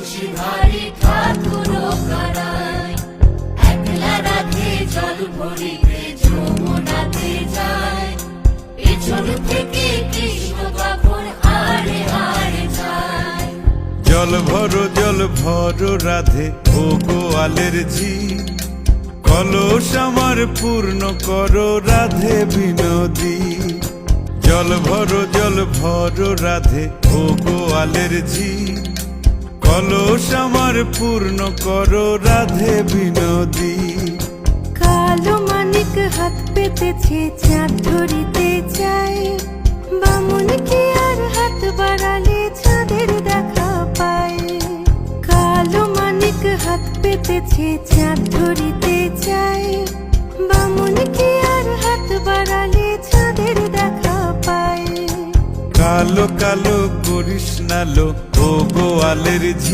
তুলসীধারী ঠাকুর কারায়, একলা রাধে জল ভরিতে যমুনাতে যায়, পেছন থেকে কৃষ্ণ তখন হারে হারে যায়। জল ভরো রাধে ও গোয়ালের ঝি, কলস আমার পূর্ণ করো রাধে বিনোদী। জল ভরো রাধে ও গোয়ালের ঝি, কলস আমার পূর্ণ করো রাধে বিনোদী। কালো মানিক হাত পেতেছে চাঁদ ধরিতে চায়, বামুন কি আর হাত বাড়ালে চাঁদের দেখা পায়। কালো মানিক হাত পেতেছে চাঁদ ধরিতে চায়, বামুন কি আর হাত বাড়ালে চাঁদের দেখা পায়। কালো কালো করিস নালো ও গোয়ালের ঝি,